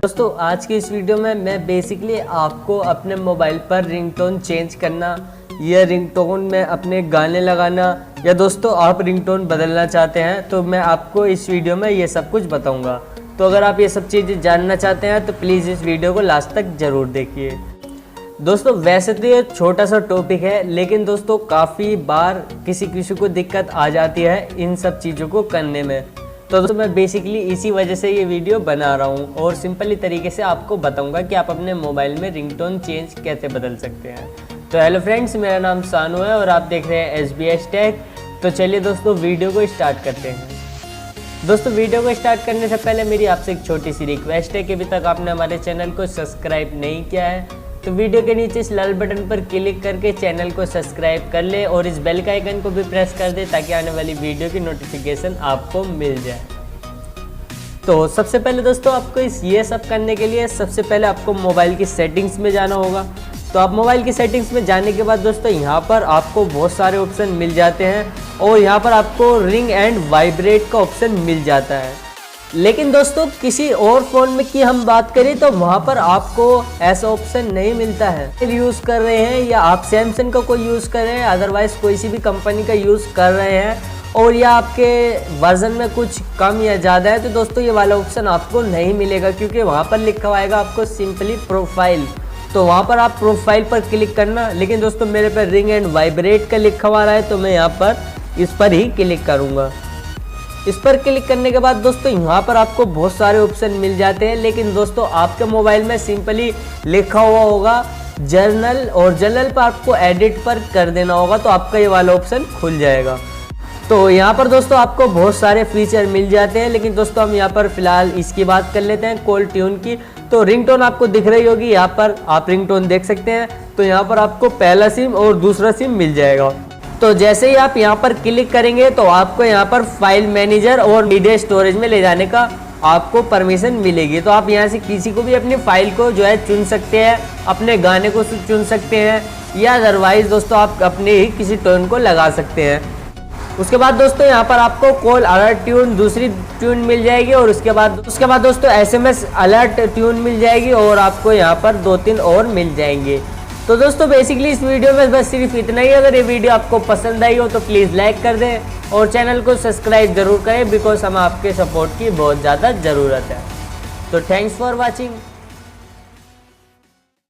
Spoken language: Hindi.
दोस्तों आज की इस वीडियो में मैं बेसिकली आपको अपने मोबाइल पर रिंगटोन चेंज करना या रिंगटोन में अपने गाने लगाना या दोस्तों आप रिंगटोन बदलना चाहते हैं तो मैं आपको इस वीडियो में ये सब कुछ बताऊंगा। तो अगर आप ये सब चीज़ें जानना चाहते हैं तो प्लीज़ इस वीडियो को लास्ट तक ज़रूर देखिए। दोस्तों वैसे तो ये छोटा सा टॉपिक है, लेकिन दोस्तों काफ़ी बार किसी को दिक्कत आ जाती है इन सब चीज़ों को करने में। तो दोस्तों मैं बेसिकली इसी वजह से ये वीडियो बना रहा हूँ और सिंपली तरीके से आपको बताऊंगा कि आप अपने मोबाइल में रिंगटोन चेंज कैसे बदल सकते हैं। तो हेलो फ्रेंड्स, मेरा नाम सानू है और आप देख रहे हैं SBS टेक। तो चलिए दोस्तों वीडियो को स्टार्ट करते हैं। दोस्तों वीडियो को स्टार्ट करने से पहले मेरी आपसे एक छोटी सी रिक्वेस्ट है कि अभी तक आपने हमारे चैनल को सब्सक्राइब नहीं किया है तो वीडियो के नीचे इस लाल बटन पर क्लिक करके चैनल को सब्सक्राइब कर ले और इस बेल का आइकन को भी प्रेस कर दे ताकि आने वाली वीडियो की नोटिफिकेशन आपको मिल जाए। तो सबसे पहले दोस्तों आपको ये सब करने के लिए सबसे पहले आपको मोबाइल की सेटिंग्स में जाना होगा। तो आप मोबाइल की सेटिंग्स में जाने के बाद दोस्तों यहाँ पर आपको बहुत सारे ऑप्शन मिल जाते हैं और यहाँ पर आपको रिंग एंड वाइब्रेट का ऑप्शन मिल जाता है। लेकिन दोस्तों किसी और फ़ोन में की हम बात करें तो वहाँ पर आपको ऐसा ऑप्शन नहीं मिलता है। यूज़ कर रहे हैं या आप सैमसंग का कोई यूज़ कर रहे हैं, अदरवाइज़ कोई सी भी कंपनी का यूज़ कर रहे हैं और या आपके वर्जन में कुछ कम या ज़्यादा है तो दोस्तों ये वाला ऑप्शन आपको नहीं मिलेगा, क्योंकि वहाँ पर लिखा हुआ आएगा आपको सिंपली प्रोफाइल। तो वहाँ पर आप प्रोफाइल पर क्लिक करना। लेकिन दोस्तों मेरे पर रिंग एंड वाइब्रेट का लिखा हुआ रहा है तो मैं यहाँ पर इस पर ही क्लिक करूँगा। इस पर क्लिक करने के बाद दोस्तों यहाँ पर आपको बहुत सारे ऑप्शन मिल जाते हैं, लेकिन दोस्तों आपके मोबाइल में सिंपली लिखा हुआ होगा जर्नल और जर्नल पर आपको एडिट पर कर देना होगा तो आपका ये वाला ऑप्शन खुल जाएगा। तो यहाँ पर दोस्तों आपको बहुत सारे फीचर मिल जाते हैं, लेकिन दोस्तों हम यहाँ पर फिलहाल इसकी बात कर लेते हैं कॉल ट्यून की। तो रिंगटोन आपको दिख रही होगी, यहाँ पर आप रिंगटोन देख सकते हैं। तो यहाँ पर आपको पहला सिम और दूसरा सिम मिल जाएगा। तो जैसे ही आप यहाँ पर क्लिक करेंगे तो आपको यहाँ पर फाइल मैनेजर और मीडिया स्टोरेज में ले जाने का आपको परमिशन मिलेगी। तो आप यहाँ से किसी को भी अपनी फाइल को जो है चुन सकते हैं, अपने गाने को चुन सकते हैं या अदरवाइज दोस्तों आप अपने ही किसी टोन को लगा सकते हैं। उसके बाद दोस्तों यहाँ पर आपको कॉल अलर्ट ट्यून दूसरी ट्यून मिल जाएगी और उसके बाद दोस्तों SMS अलर्ट ट्यून मिल जाएगी और आपको यहाँ पर 2-3 और मिल जाएंगे। तो दोस्तों बेसिकली इस वीडियो में बस सिर्फ इतना ही। अगर ये वीडियो आपको पसंद आई हो तो प्लीज़ लाइक कर दें और चैनल को सब्सक्राइब जरूर करें, बिकॉज हमें आपके सपोर्ट की बहुत ज़्यादा ज़रूरत है। तो थैंक्स फॉर वॉचिंग।